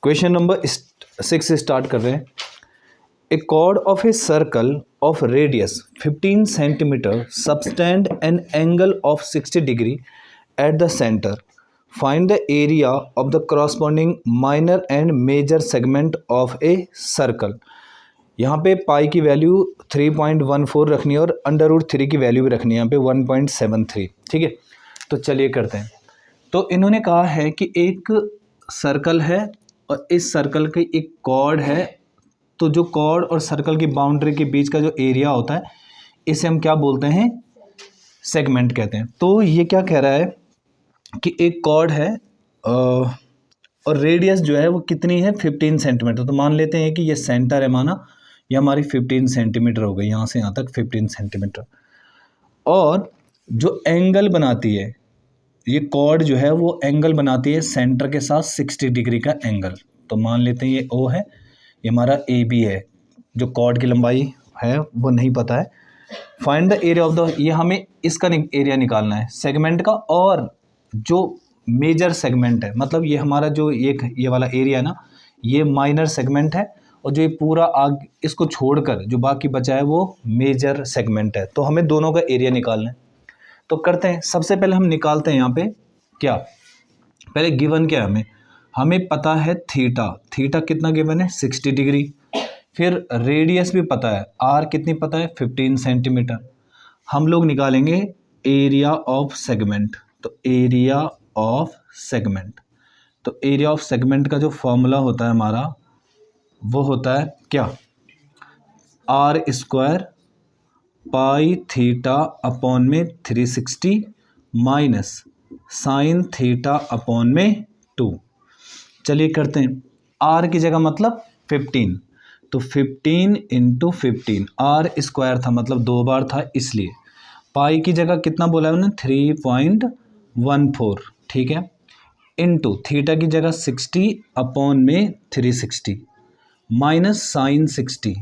Question number 6 से start कर रहे हैं। ए chord of a circle of radius 15 centimeter subtend an angle of 60 degree at the center. Find the area of the corresponding minor and major segment of a circle. यहाँ पे पाई की value 3.14 रखनी है और √3 की वैल्यू भी रखनी है यहाँ पे 1.73। ठीक है, तो चलिए करते हैं। तो इन्होंने कहा है कि एक सर्कल है और इस सर्कल की एक कॉर्ड है, तो जो कॉर्ड और सर्कल की बाउंड्री के बीच का जो एरिया होता है इसे हम क्या बोलते हैं, सेगमेंट कहते हैं। तो ये क्या कह रहा है कि एक कॉर्ड है और रेडियस जो है वो कितनी है 15 सेंटीमीटर। तो मान लेते हैं कि ये सेंटर है, माना ये हमारी 15 सेंटीमीटर हो गई, यहाँ से यहाँ तक 15 सेंटीमीटर। और जो एंगल बनाती है ये कॉर्ड जो है वो एंगल बनाती है सेंटर के साथ 60 डिग्री का एंगल। तो मान लेते हैं ये O है, ये हमारा AB है। जो कॉर्ड की लंबाई है वो नहीं पता है। Find the area of the, ये हमें इसका एरिया निकालना है सेगमेंट का, और जो मेजर सेगमेंट है, मतलब ये हमारा जो ये वाला एरिया है ना, ये माइनर सेगमेंट है, और जो ये पूरा आग इसको छोड़कर जो बाकी बचा है वो मेजर सेगमेंट है। तो हमें दोनों का एरिया निकालना है। तो करते हैं, सबसे पहले हम निकालते हैं यहाँ पे क्या, पहले गिवन क्या है हमें पता है थीटा कितना गिवन है 60 डिग्री। फिर रेडियस भी पता है, आर कितनी पता है 15 सेंटीमीटर। हम लोग निकालेंगे एरिया ऑफ सेगमेंट। तो एरिया ऑफ सेगमेंट, तो एरिया ऑफ सेगमेंट का जो फॉर्मूला होता है हमारा वो होता है क्या, r² पाई थीटा अपॉन में 360 माइनस साइन थीटा अपॉन में 2। चलिए करते हैं। r की जगह मतलब 15, तो 15 इंटू 15, r² था मतलब 2 बार था इसलिए। पाई की जगह कितना बोला है उन्होंने 3.14, ठीक है, इंटू थीटा की जगह 60 अपॉन में 360 माइनस साइन 60,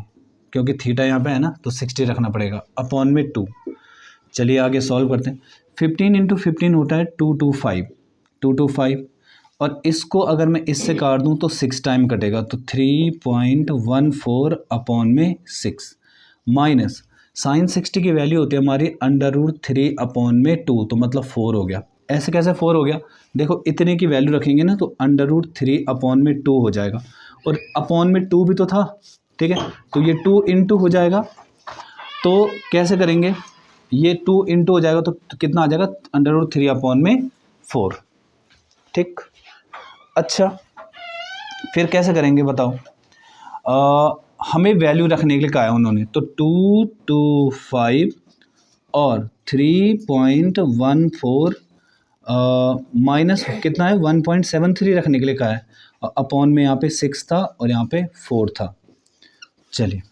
क्योंकि थीटा यहाँ पे है ना तो 60 रखना पड़ेगा, अपॉन में 2। चलिए आगे सॉल्व करते हैं। 15 इंटू 15 होता है 225, और इसको अगर मैं इससे काट दूँ तो 6 टाइम कटेगा, तो 3.14 अपॉन में 6 माइनस साइन 60 की वैल्यू होती है हमारी √3 अपॉन में 2, तो मतलब 4 हो गया। ऐसे कैसे 4 हो गया, देखो इतने की वैल्यू रखेंगे ना तो √3 अपॉन में 2 हो जाएगा, और अपॉन में 2 भी तो था, ठीक है, तो ये 2 इंटू हो जाएगा। तो कैसे करेंगे, ये 2 इंटू हो जाएगा तो कितना आ जाएगा √3 अपॉन में 4, ठीक। अच्छा फिर कैसे करेंगे बताओ, हमें वैल्यू रखने के लिए कहा है उन्होंने, तो 225 और 3.14 माइनस कितना है 1.73 रखने के लिए कहा है, अपॉन में यहाँ पे 6 था और यहाँ पे 4 था। चलिए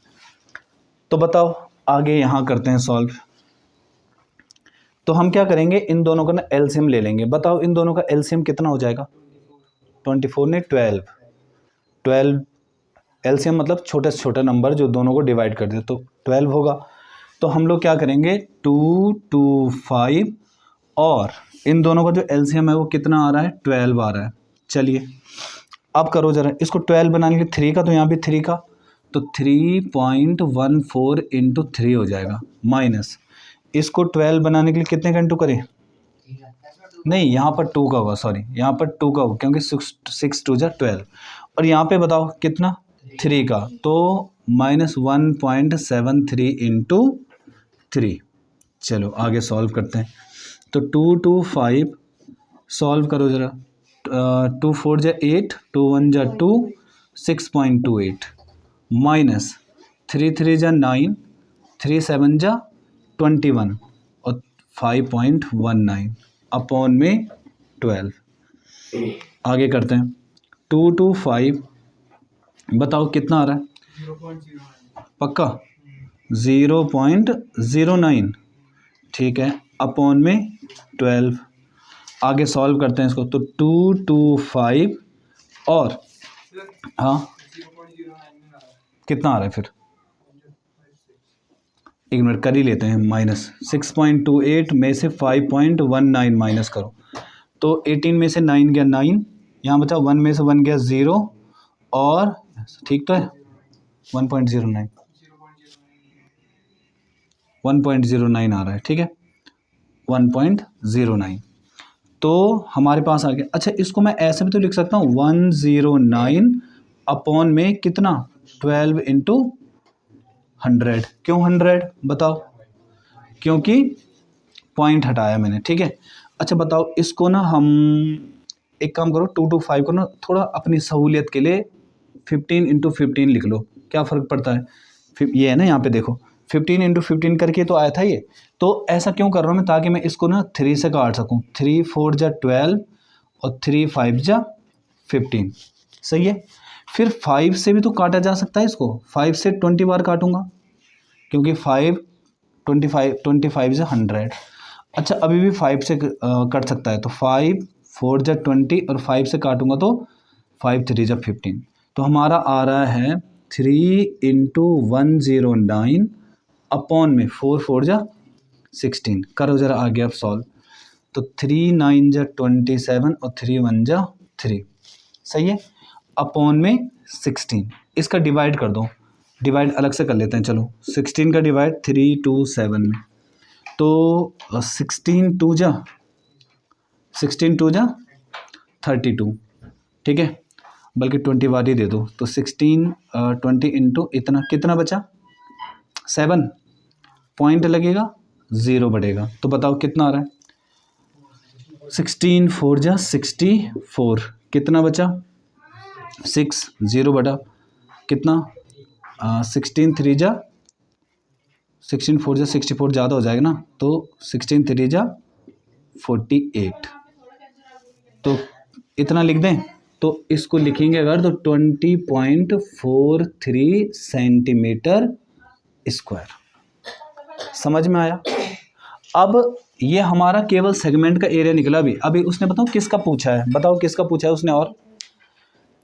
तो बताओ आगे यहाँ करते हैं सॉल्व। तो हम क्या करेंगे, इन दोनों का ना एलसीएम ले लेंगे। बताओ इन दोनों का एलसीएम कितना हो जाएगा, 24 ने 12 एलसीएम मतलब छोटे से छोटा नंबर जो दोनों को डिवाइड कर दे, तो 12 होगा। तो हम लोग क्या करेंगे 225, और इन दोनों का जो एलसीएम है वो कितना आ रहा है 12 आ रहा है। चलिए अब करो ज़रा इसको, 12 बनाने के लिए 3 का, तो यहाँ भी 3 का, तो 3.14 इंटू 3 हो जाएगा, माइनस इसको 12 बनाने के लिए कितने का इंटू करें, नहीं यहाँ पर 2 का होगा, सॉरी यहाँ पर 2 का होगा क्योंकि 6 2 जा 12, और यहाँ पे बताओ कितना 3 का, तो -1.73 इंटू 3। चलो आगे सॉल्व करते हैं। तो 225 सॉल्व करो ज़रा, 2 4 जा 8, 2 1 जा 2, 6.28 माइनस 3 3 जा 9, 3 7 जा 21 और 5.19 अपॉन में 12। आगे करते हैं। 225 बताओ कितना आ रहा है, पक्का 0.09, ठीक है, अपॉन में 12। आगे सॉल्व करते हैं इसको। तो 225 और हाँ कितना आ रहा है, फिर एक मिनट कर ही लेते हैं, माइनस 6.28 में से 5.19 माइनस करो, तो 18 में से 9 गया 9, यहाँ बचा 1 में से 1 गया 0, और ठीक तो है 1.09 आ रहा है, ठीक है 1.09। तो हमारे पास आ गया। अच्छा, इसको मैं ऐसे भी तो लिख सकता हूँ 109 अपॉन में कितना 12 इंटू 100। क्यों 100 बताओ? क्योंकि पॉइंट हटाया मैंने, ठीक है। अच्छा बताओ, इसको ना हम एक काम करो 2 to 5 को ना थोड़ा अपनी सहूलियत के लिए 15 इंटू 15 लिख लो, क्या फ़र्क पड़ता है। ये है ना, यहाँ पे देखो 15 इंटू 15 करके तो आया था ये। तो ऐसा क्यों कर रहा हूँ मैं, ताकि मैं इसको ना 3 से काट सकूँ। 3 4 जा 12 और 3 5 जा 15, सही है। फिर 5 से भी तो काटा जा सकता है इसको, 5 से 20 बार काटूंगा, क्योंकि 25 से 100। अच्छा, अभी भी 5 से कट सकता है, तो 5 4 जा 20 और 5 से काटूंगा तो 5 3 जा 15। तो हमारा आ रहा है 3 इंटू 109 अपॉन में 4 4 जा 16। करो ज़रा आगे अब सॉल्व। तो 3 9 जा 27 और 3 1 जा 3, सही है, अपॉन में 16। इसका डिवाइड कर दो, डिवाइड अलग से कर लेते हैं। चलो 16 का डिवाइड 3 2 7 में, तो 16 2 जा 32, ठीक है, बल्कि 20 बार ही दे दो। तो 16 20 इंटू इतना, कितना बचा 7, पॉइंट लगेगा 0 बढ़ेगा। तो बताओ कितना आ रहा है। 16 4 जा 64, कितना बचा 6, 0 बटा कितना 16 3 जा 16 4 जा 64 ज़्यादा हो जाएगा ना, तो 16 3 जा 48। तो इतना लिख दें। तो इसको लिखेंगे अगर तो 20.43 सेंटीमीटर स्क्वायर। समझ में आया। अब ये हमारा केवल सेगमेंट का एरिया निकला। अभी उसने बताओ किसका पूछा है, बताओ किसका पूछा है उसने, और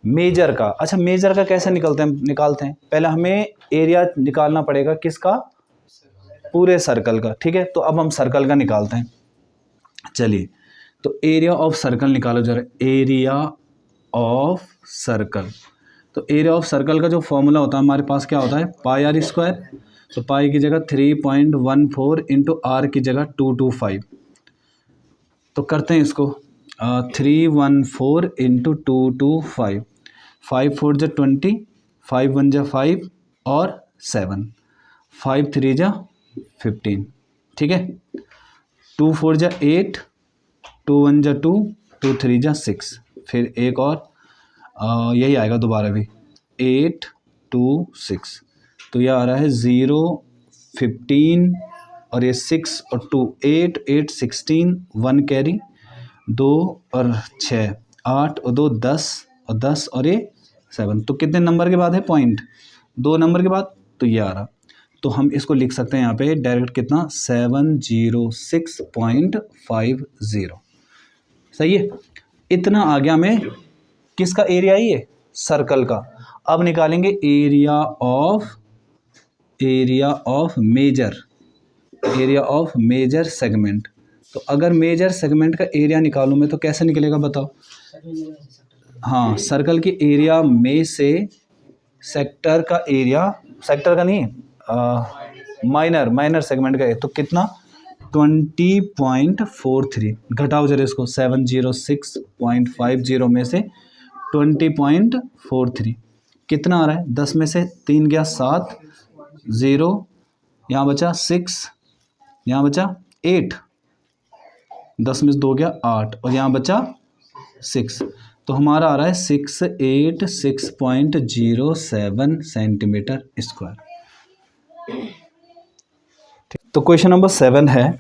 मेजर का। अच्छा, मेजर का कैसे निकालते हैं, पहले हमें एरिया निकालना पड़ेगा किसका, पूरे सर्कल का, ठीक है। तो अब हम सर्कल का निकालते हैं। चलिए, तो एरिया ऑफ सर्कल निकालो जरा, एरिया ऑफ सर्कल। तो एरिया ऑफ सर्कल का जो फॉर्मूला होता है हमारे पास क्या होता है, पाई आर स्क्वायर। तो पाई की जगह 3.14 इंटू आर की जगह 225। तो करते हैं इसको 314 इंटू 225, 5 4 जा 20, 5 1 जा 5 और 7, 5 3 जा 15, ठीक है। 2 4 जा 8, 2 1 जा 2, 2 3 जा 6, फिर एक और यही आएगा दोबारा भी 8 2 6। तो यह आ रहा है 0 15 और ये 6 और 2 8 8 16, 1 कैरी, 2 और 6 8 और 2 10 और 10 और ये 7। तो कितने नंबर के बाद है पॉइंट, 2 नंबर के बाद। तो ये आ रहा, तो हम इसको लिख सकते हैं यहाँ पे डायरेक्ट कितना 706.50, सही है। इतना आ गया हमें किसका एरिया है, ये सर्कल का। अब निकालेंगे एरिया ऑफ मेजर सेगमेंट। तो अगर मेजर सेगमेंट का एरिया निकालूं मैं तो कैसे निकलेगा बताओ। हाँ, सर्कल के एरिया में से सेक्टर का एरिया, सेक्टर का नहीं माइनर सेगमेंट का है, तो कितना 20.43। घटाओ जरा इसको, 706.50 में से 20.43 कितना आ रहा है। 10 में से 3 गया 7, 0 यहाँ बचा 6, यहाँ बचा 8, 10 में से 2 गया 8 और यहाँ बचा 6। तो हमारा आ रहा है 686.07 सेंटीमीटर स्क्वायर। तो क्वेश्चन नंबर 7 है,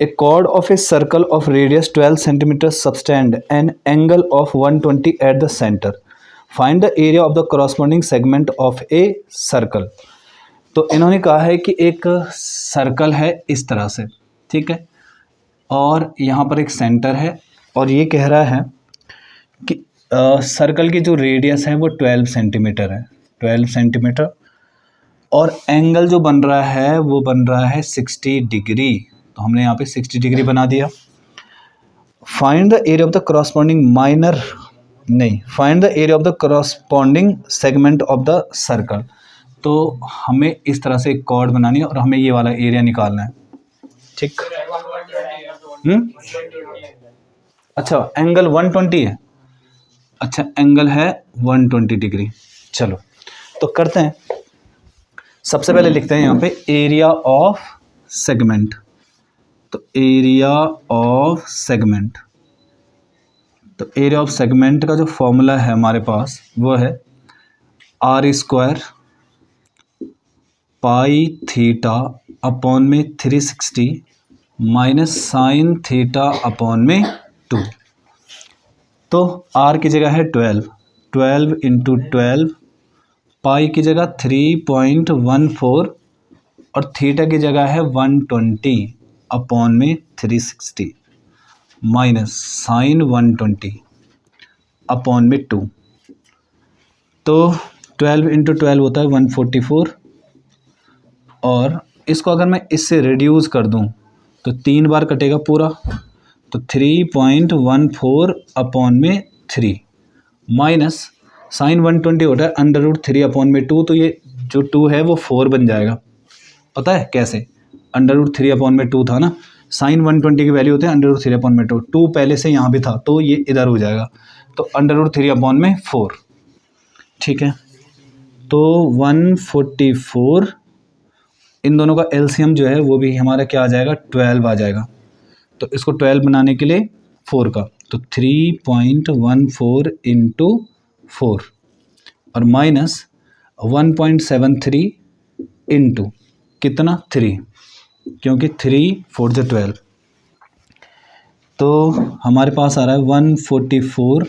a chord of a circle of radius 12 centimetre subtend an angle of 120 at the centre, find the area of the corresponding segment of a circle. तो इन्होंने कहा है कि एक सर्कल है इस तरह से, ठीक है, और यहाँ पर एक सेंटर है, और ये कह रहा है कि सर्कल की जो रेडियस है वो 12 सेंटीमीटर है, 12 सेंटीमीटर, और एंगल जो बन रहा है वो बन रहा है 60 डिग्री। तो हमने यहाँ पे 60 डिग्री बना दिया। Find the area of the corresponding minor नहीं, find the area of the corresponding segment of the circle. तो हमें इस तरह से एक कॉर्ड बनानी है और हमें ये वाला एरिया निकालना है, ठीक। अच्छा, एंगल 120 है। अच्छा, एंगल है 120 डिग्री। चलो तो करते हैं, सबसे पहले लिखते हैं यहाँ पे एरिया ऑफ सेगमेंट। तो एरिया ऑफ सेगमेंट, तो एरिया ऑफ सेगमेंट का जो फॉर्मूला है हमारे पास वो है r square pi theta upon में 360 माइनस साइन थीटा अपॉन में 2। तो आर की जगह है 12 इंटू 12, पाई की जगह 3.14 और थीटा की जगह है 120 अपॉन में 360 माइनस साइन 120 अपॉन में 2। तो 12 इंटू 12 होता है 144, और इसको अगर मैं इससे रिड्यूस कर दूं तो 3 बार कटेगा पूरा, तो 3.14 अपॉन में 3 माइनस साइन 120 होता है √3 अपॉन में 2। तो ये जो 2 है वो 4 बन जाएगा। पता है कैसे? √3 अपॉन में 2 था ना, साइन 120 की वैल्यू होते हैं √3 अपॉन में 2 पहले से यहाँ भी था तो ये इधर हो जाएगा, तो √3 अपॉन में 4, ठीक है। तो 144, इन दोनों का एलसीएम जो है वो भी हमारा क्या आ जाएगा, 12 आ जाएगा। तो इसको 12 बनाने के लिए 4 का, तो 3.14 इंटू 4 और माइनस 1.73 इंटू कितना 3, क्योंकि 3 4 जो 12, तो हमारे पास आ रहा है 144।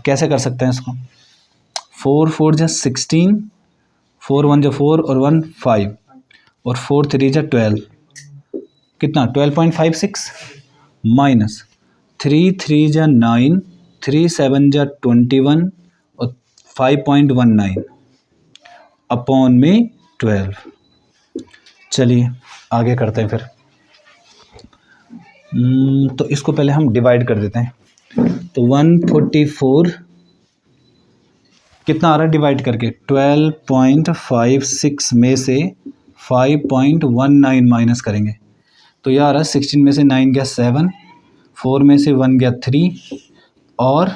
कैसे कर सकते हैं इसको, 4 4 जा 16, 4 1 जा 4 और 1 5 और 4 3 जा 12, कितना 12.56 माइनस 3 3 जा 9, 3 7 जा 21 और 5.19 अपॉन में 12। चलिए आगे करते हैं फिर। तो इसको पहले हम डिवाइड कर देते हैं। तो 144 कितना आ रहा है डिवाइड करके, 12.56 में से 5.19 माइनस करेंगे तो यह आ रहा है 16 में से 9 गया 7, 4 में से 1 गया 3 और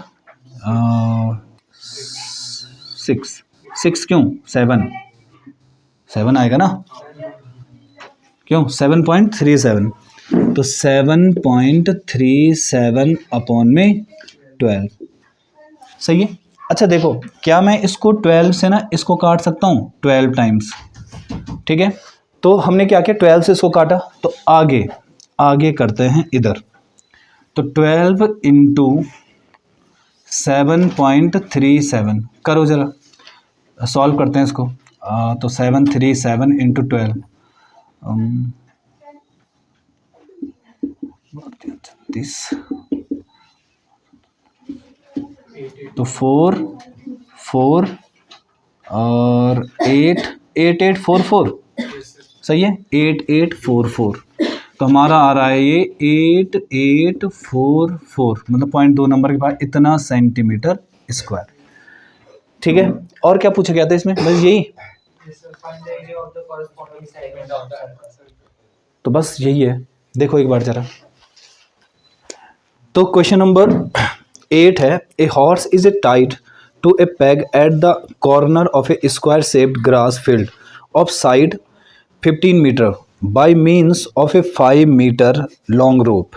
6 क्यों 7 आएगा ना, क्यों 7.37, तो 7.37 अपॉन में 12, सही है। अच्छा देखो, क्या मैं इसको 12 से ना इसको काट सकता हूँ 12 टाइम्स, ठीक है। तो हमने क्या किया, 12 से इसको काटा, तो आगे करते हैं इधर। तो 12 इंटू 7.37 करो ज़रा, सॉल्व करते हैं इसको। तो 737 इंटू 12, तो 4 और 8 सही है, 8844। तो हमारा आ रहा है ये 8844, मतलब 0.2 नंबर के बाद इतना सेंटीमीटर स्क्वायर, ठीक है। और क्या पूछा गया था इसमें, बस यही, तो बस यही है। देखो एक बार जरा, तो क्वेश्चन नंबर 8 है, a horse is a tied to a peg at the corner of a square shaped grass field of side 15 metre by means of a 5 metre long rope,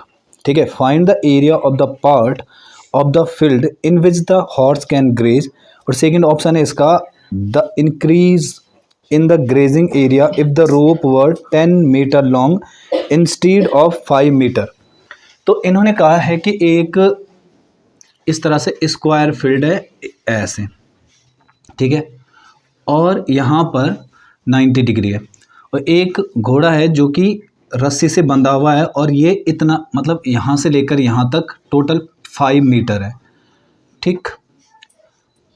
ठीक है। Find the area of the part of the field in which the horse can graze, और second option है इसका the increase in the grazing area if the rope were 10 meter long instead of 5 meter। तो इन्होंने कहा है कि एक इस तरह से स्क्वायर फील्ड है ऐसे, ठीक है, और यहाँ पर 90 डिग्री है, और एक घोड़ा है जो कि रस्सी से बंधा हुआ है और ये इतना, मतलब यहाँ से लेकर यहाँ तक टोटल 5 मीटर है, ठीक।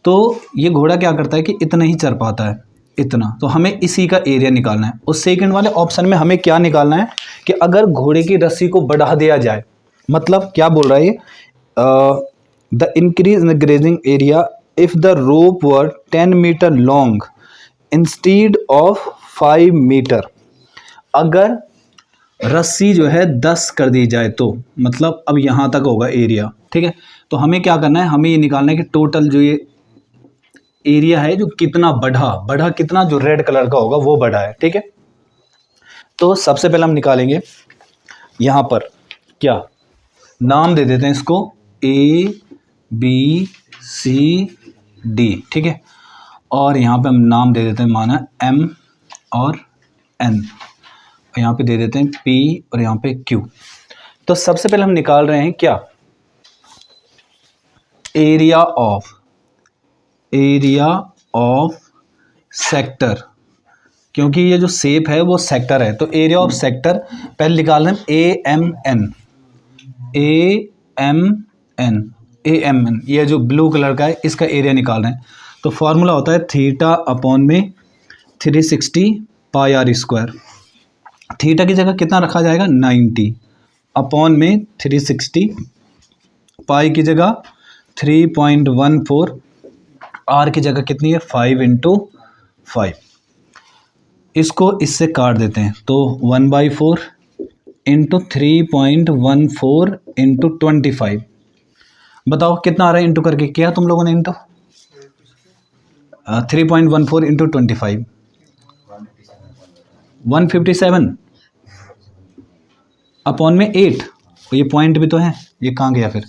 तो ये घोड़ा क्या करता है कि इतना ही चल पाता है, इतना, तो हमें इसी का एरिया निकालना है। उस सेकंड वाले ऑप्शन में हमें क्या निकालना है कि अगर घोड़े की रस्सी को बढ़ा दिया जाए, मतलब क्या बोल रहा है ये, the increase in the grazing area if the rope were 10 metre long instead of 5 metre. अगर रस्सी जो है 10 कर दी जाए तो मतलब अब यहाँ तक होगा एरिया, ठीक है। तो हमें क्या करना है, हमें ये निकालना है कि टोटल जो ये एरिया है जो कितना बढ़ा कितना, जो रेड कलर का होगा वो बढ़ा है, ठीक है। तो सबसे पहले हम निकालेंगे यहाँ पर क्या नाम दे देते हैं इसको ABCD, ठीक है। और यहाँ पे हम नाम दे देते हैं माना M और N, यहाँ पे दे देते हैं P और यहाँ पे Q। तो सबसे पहले हम निकाल रहे हैं क्या, एरिया ऑफ सेक्टर, क्योंकि ये जो शेप है वो सेक्टर है। तो एरिया ऑफ सेक्टर पहले निकाल रहे हैं AMN, ये जो ब्लू कलर का है इसका एरिया निकाल रहे हैं। तो फॉर्मूला होता है थीटा अपॉन में 360 पाई आर स्क्वायर। थीटा की जगह कितना रखा जाएगा 90 अपॉन में 360, पाई की जगह 3.14, आर की जगह कितनी है 5 × 5। इसको इससे काट देते हैं तो 1/4 × 3.14 × 25। बताओ कितना आ रहा है, इंटू करके किया तुम लोगों ने इंटू 3.14 × 25 157 अपॉन में 8। ये पॉइंट भी तो है, ये कहाँ गया फिर,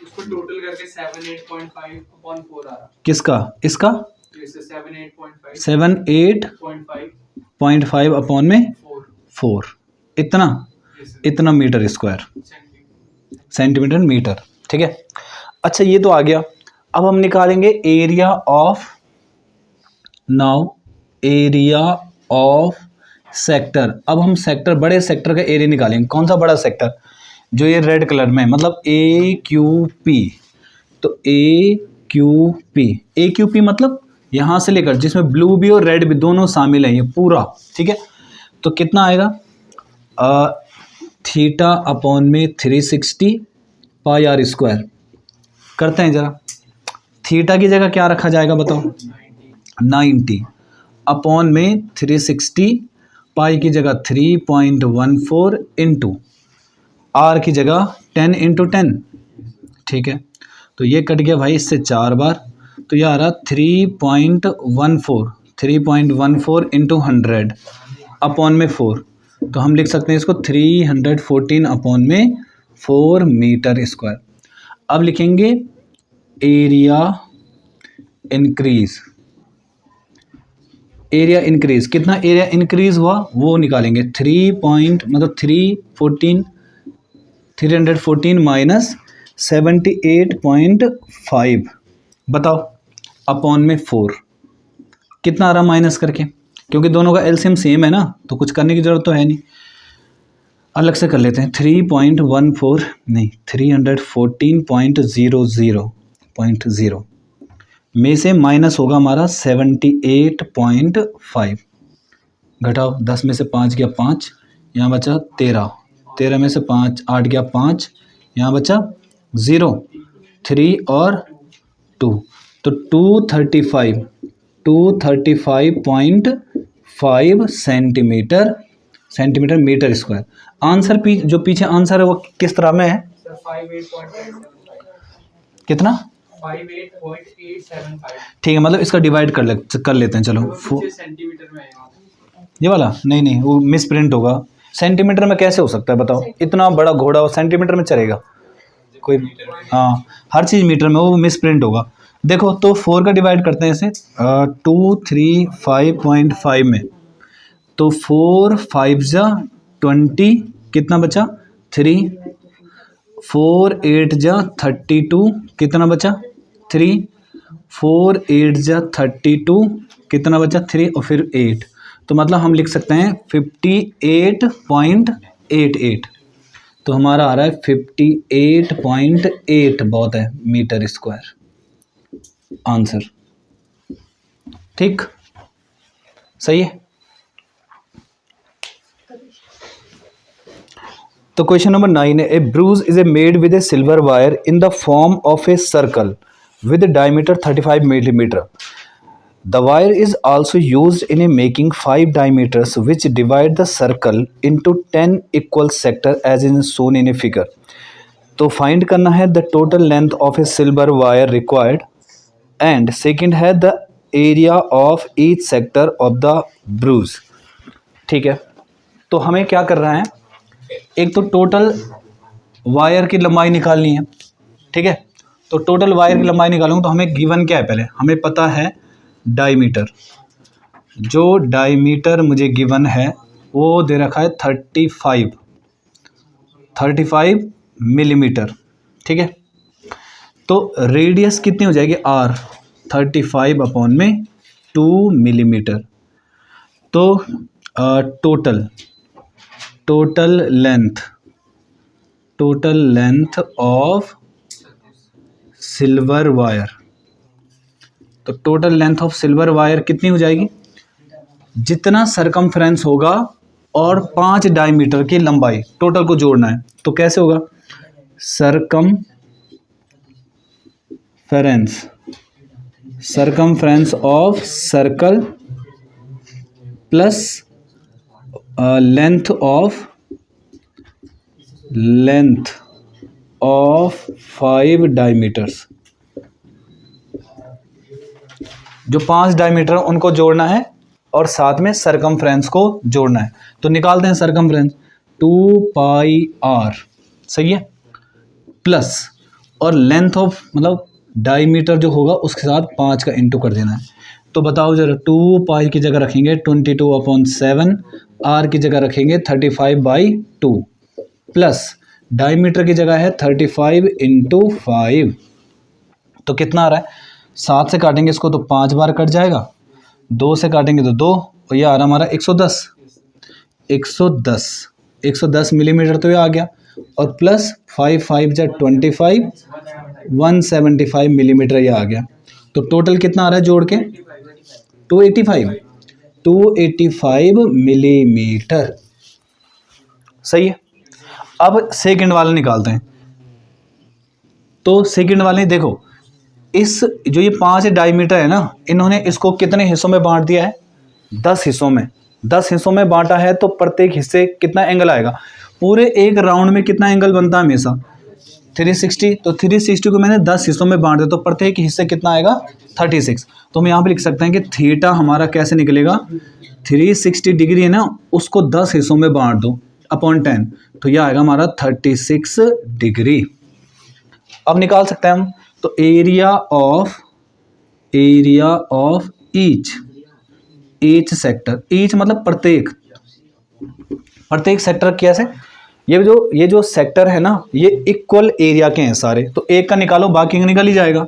उसको टोटल करके 78.5/4 आ रहा। किसका, इसका 78.5 अपॉन में 4, इतना मीटर स्क्वायर, सेंटीमीटर मीटर, ठीक है। अच्छा ये तो आ गया। अब हम निकालेंगे एरिया ऑफ सेक्टर। अब हम सेक्टर, बड़े सेक्टर का एरिया निकालेंगे। कौन सा बड़ा सेक्टर, जो ये रेड कलर में मतलब AQP। तो AQP मतलब यहाँ से लेकर, जिसमें ब्लू भी और रेड भी दोनों शामिल है, ये पूरा, ठीक है। तो कितना आएगा थीटा अपॉन में 360 पाई आर स्क्वायर। करते हैं जरा, थीटा की जगह क्या रखा जाएगा बताओ 90 अपॉन में 360, पाई की जगह 3.14 इंटू आर की जगह 10 × 10, ठीक है। तो ये कट गया भाई इससे 4 बार, तो ये आ रहा 3.14 इंटू 100 अपॉन में 4। तो हम लिख सकते हैं इसको 314 अपॉन में 4 मीटर स्क्वायर। अब लिखेंगे एरिया इंक्रीज, कितना एरिया इंक्रीज हुआ वो निकालेंगे। 314 माइनस 78.5 बताओ अपॉन में 4 कितना आ रहा माइनस करके, क्योंकि दोनों का एलसीएम सेम है ना, तो कुछ करने की जरूरत तो है नहीं, अलग से कर लेते हैं। 314.00 में से माइनस होगा हमारा 78.5। घटाओ, 10 में से 5 गया 5, यहाँ बचा 13 में से 5 8 गया 5, यहाँ बचा 0, 3 और 2, तो 235.5 सेंटीमीटर मीटर स्क्वायर। आंसर जो पीछे आंसर है वो किस तरह में है, 58.875 कितना 58.875, ठीक है। मतलब इसका डिवाइड कर लेते हैं, चलो सेंटीमीटर में है यहाँ पे। ये वाला नहीं वो मिस प्रिंट होगा। सेंटीमीटर में कैसे हो सकता है बताओ, इतना बड़ा घोड़ा हो सेंटीमीटर में चलेगा कोई, हाँ हर चीज़ मीटर में, वो मिस प्रिंट होगा। देखो तो 4 का डिवाइड करते हैं इसे 235.5 में, तो 4 5 जा 20, कितना बचा 3, 4 8 जा 32, कितना बचा 3, 4 8 जा 32, कितना बचा 3 और फिर 8। तो मतलब हम लिख सकते हैं 58.88। तो हमारा आ रहा है 58.8 बहुत है मीटर स्क्वायर आंसर, ठीक सही है। तो क्वेश्चन नंबर 9 है, a brooch is a made with a silver wire in the form of a circle with diameter 35 millimeter. The wire is also used in a making 5 diameters which divide the circle into 10 equal sectors as is shown in a figure. तो find करना है the total length of a silver wire required and second है the area of each sector of the brooch. ठीक है, तो हमें क्या कर रहा है, एक तो टोटल वायर की लंबाई निकालनी है. ठीक है, तो टोटल वायर की लंबाई निकालूंगा तो हमें गिवन क्या है, पहले हमें पता है डायमीटर. जो डायमीटर मुझे गिवन है वो दे रखा है 35 मिलीमीटर. ठीक है, तो रेडियस कितनी हो जाएगी r, 35 अपॉन में 2 मिलीमीटर. तो total length of silver wire, तो total length of silver wire कितनी हो जाएगी, जितना सरकमफ्रेंस होगा और 5 डायमीटर की लंबाई, टोटल को जोड़ना है. तो कैसे होगा, circumference of circle plus length of 5 diameters. जो 5 डायमीटर उनको जोड़ना है और साथ में सरकमफ्रेंस को जोड़ना है. तो निकालते हैं सरकमफ्रेंस, 2 पाई r, सही है, प्लस और लेंथ ऑफ मतलब डायमीटर जो होगा उसके साथ 5 का इंटू कर देना है. तो बताओ जरा, 2 पाई की जगह रखेंगे 22/7, r की जगह रखेंगे 35/2 प्लस डायमीटर की जगह है 35 × 5. तो कितना आ रहा है, 7 से काटेंगे इसको तो 5 बार कट जाएगा, 2 से काटेंगे तो 2, और ये आ रहा हमारा 110 मिलीमीटर. तो ये आ गया, और प्लस 5 5 जा 25, 175 मिलीमीटर ये आ गया. तो टोटल कितना आ रहा है जोड़ के, 285 मिलीमीटर. सही है. अब सेकंड वाला निकालते हैं. तो सेकंड वाले देखो, इस जो ये 5 डायमीटर है ना, इन्होंने इसको कितने हिस्सों में बांट दिया है, 10 हिस्सों में. 10 हिस्सों में बांटा है तो प्रत्येक हिस्से कितना एंगल आएगा, पूरे एक राउंड में कितना एंगल बनता है हमेशा, 360. तो 360 को मैंने 10 हिस्सों में बांट दिया तो प्रत्येक हिस्से कितना आएगा, 36. तो हम यहाँ पे लिख सकते हैं कि थीटा हमारा कैसे निकलेगा, 360 डिग्री है ना, उसको 10 हिस्सों में बांट दो अपॉन 10, तो यह आएगा हमारा 36 डिग्री. अब निकाल सकते हैं हम. तो area of each sector, each मतलब प्रत्येक सेक्टर कैसे, ये जो सेक्टर है ना, ये इक्वल एरिया के हैं सारे. तो एक का निकालो बाकी का निकल ही जाएगा.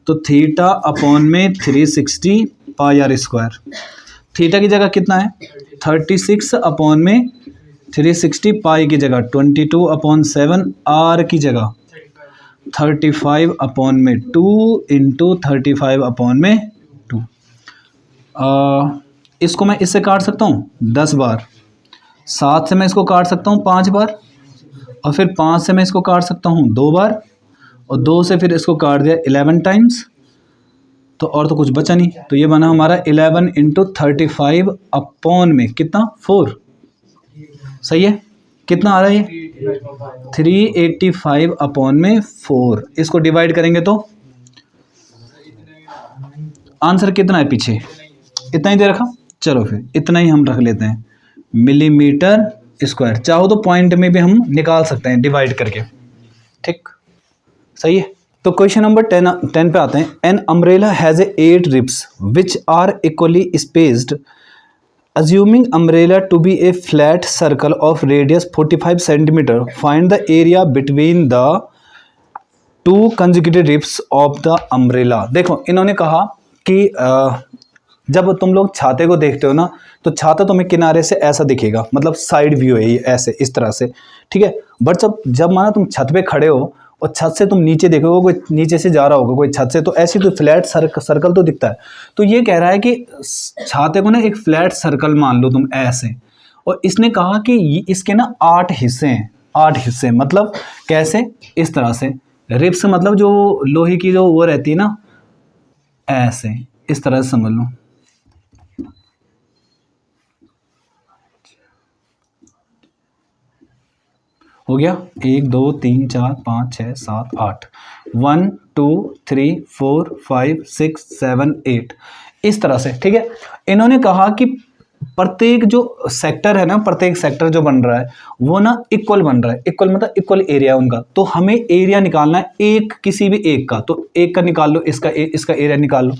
तो थीटा अपॉन में 360 पाई r स्क्वायर. थीटा की जगह कितना है, 36 अपॉन में 360 पाई की जगह 22/7, r की जगह 35 अपॉन में 2 × 35 अपॉन में 2. इसको मैं इससे काट सकता हूँ 10 बार, 7 से मैं इसको काट सकता हूँ 5 बार, और फिर 5 से मैं इसको काट सकता हूँ 2 बार, और 2 से फिर इसको काट दिया 11 टाइम्स. तो और तो कुछ बचा नहीं. तो ये बना हमारा 11 × 35 अपॉन में कितना, 4. सही है. कितना आ रहा है ये, 385 अपॉन में 4. इसको डिवाइड करेंगे तो आंसर कितना है, पीछे इतना ही दे रखा. चलो फिर इतना ही हम रख लेते हैं, मिलीमीटर स्क्वायर. चाहो तो पॉइंट में भी हम निकाल सकते हैं डिवाइड करके. ठीक, सही है. तो क्वेश्चन नंबर 10 पे आते हैं. An umbrella has a 8 ribs which are equally spaced. Assuming umbrella to be a flat circle of radius 45 cm, find the area between the 2 consecutive ribs of the umbrella. देखो इन्होंने कहा कि जब तुम लोग छाते को देखते हो ना, तो छाता तुम्हें किनारे से ऐसा दिखेगा, मतलब साइड व्यू है ये, ऐसे इस तरह से. ठीक है, बट जब माना तुम छत पे खड़े हो और छत से तुम नीचे देखोगे, कोई नीचे से जा रहा होगा कोई छत से, तो ऐसी तो फ्लैट सर्कल तो दिखता है. तो ये कह रहा है कि छाते को ना एक फ्लैट सर्कल मान लो तुम ऐसे, और इसने कहा कि इसके ना 8 हिस्से हैं. 8 हिस्से, मतलब कैसे, इस तरह से। रिब्स मतलब जो लोहे की जो वो रहती है ना, ऐसे इस तरह से समझ लो। हो गया 1 2 3 4 5 6 7 8, 1 2 3 4 5 6 7 8, इस तरह से। ठीक है, इन्होंने कहा कि प्रत्येक जो सेक्टर है ना, प्रत्येक सेक्टर जो बन रहा है वो ना इक्वल बन रहा है। इक्वल मतलब इक्वल एरिया उनका, तो हमें एरिया निकालना है एक, किसी भी एक का, तो एक का निकाल लो, इसका एरिया निकाल लो।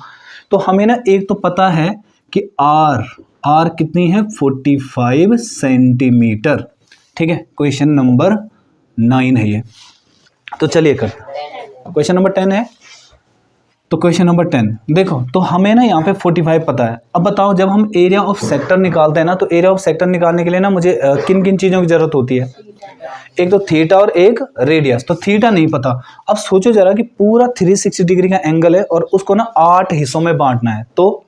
तो हमें ना एक तो पता है कि आर कितनी है, 45 सेंटीमीटर। ठीक है, क्वेश्चन नंबर 9 है ये। तो चलिए करते, क्वेश्चन नंबर 10 है। तो क्वेश्चन नंबर 10 देखो, तो हमें ना यहाँ पे 45 पता है। अब बताओ, जब हम एरिया ऑफ सेक्टर निकालते हैं ना, तो एरिया ऑफ सेक्टर निकालने के लिए ना मुझे किन किन चीज़ों की जरूरत होती है, एक तो थीटा और एक रेडियस। तो थीटा नहीं पता। अब सोचो जरा कि पूरा 360 डिग्री का एंगल है और उसको ना 8 हिस्सों में बांटना है, तो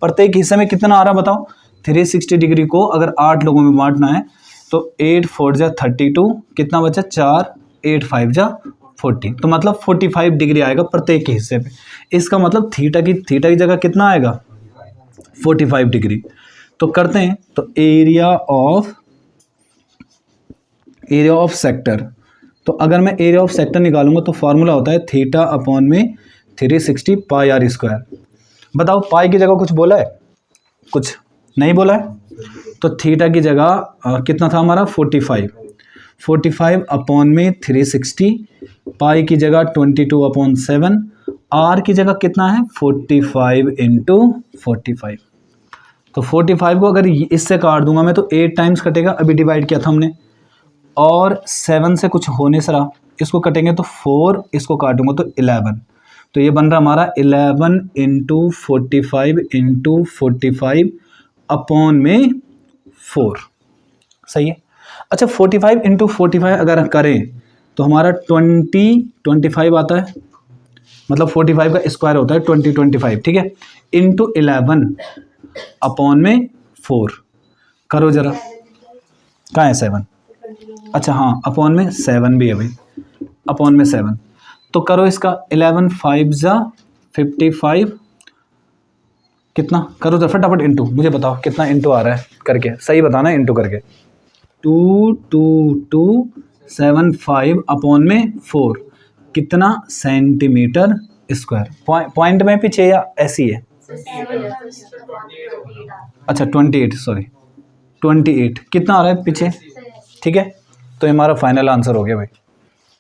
प्रत्येक हिस्से में कितना आ रहा बताओ। 360 डिग्री को अगर 8 लोगों में बांटना है तो 8 4 जा 32, कितना बचा 4, 8 5 जा 40, तो मतलब 45 डिग्री आएगा प्रत्येक के हिस्से पे। इसका मतलब थीटा की जगह कितना आएगा, 45 डिग्री। तो करते हैं, तो एरिया ऑफ सेक्टर, तो अगर मैं एरिया ऑफ सेक्टर निकालूंगा तो फॉर्मूला होता है थीटा अपॉन में 360 पाई आर स्क्वायर। बताओ पाई की जगह कुछ बोला है, कुछ नहीं बोला है। तो थीटा की जगह कितना था हमारा 45 अपॉन में 360, पाई की जगह 22/7, आर की जगह कितना है 45 इंटू 45। तो 45 को अगर इससे काट दूंगा मैं तो 8 टाइम्स कटेगा, अभी डिवाइड किया था हमने, और 7 से कुछ होने सरा, इसको कटेंगे तो 4, इसको काटूंगा तो 11। तो ये बन रहा हमारा 11 इंटू 45 इंटू 45 अपॉन में 4। सही है। अच्छा 45 इंटू 45 अगर करें तो हमारा 25 आता है, मतलब 45 का स्क्वायर होता है 25। ठीक है, इंटू 11 अपॉन में 4। करो जरा, कहाँ है 7, अच्छा हाँ अपॉन में 7 भी है भाई, अपॉन में 7। तो करो इसका 11 5 जा 55, कितना करो तो फटाफट इंटू, मुझे बताओ कितना इंटू आ रहा है करके, सही बताना इंटू करके। 2275 अपॉन में 4, कितना सेंटीमीटर स्क्वायर। पॉइंट में पीछे या ऐसी है, अच्छा 28, सॉरी 28 कितना आ रहा है पीछे। ठीक है, तो हमारा फाइनल आंसर हो गया भाई।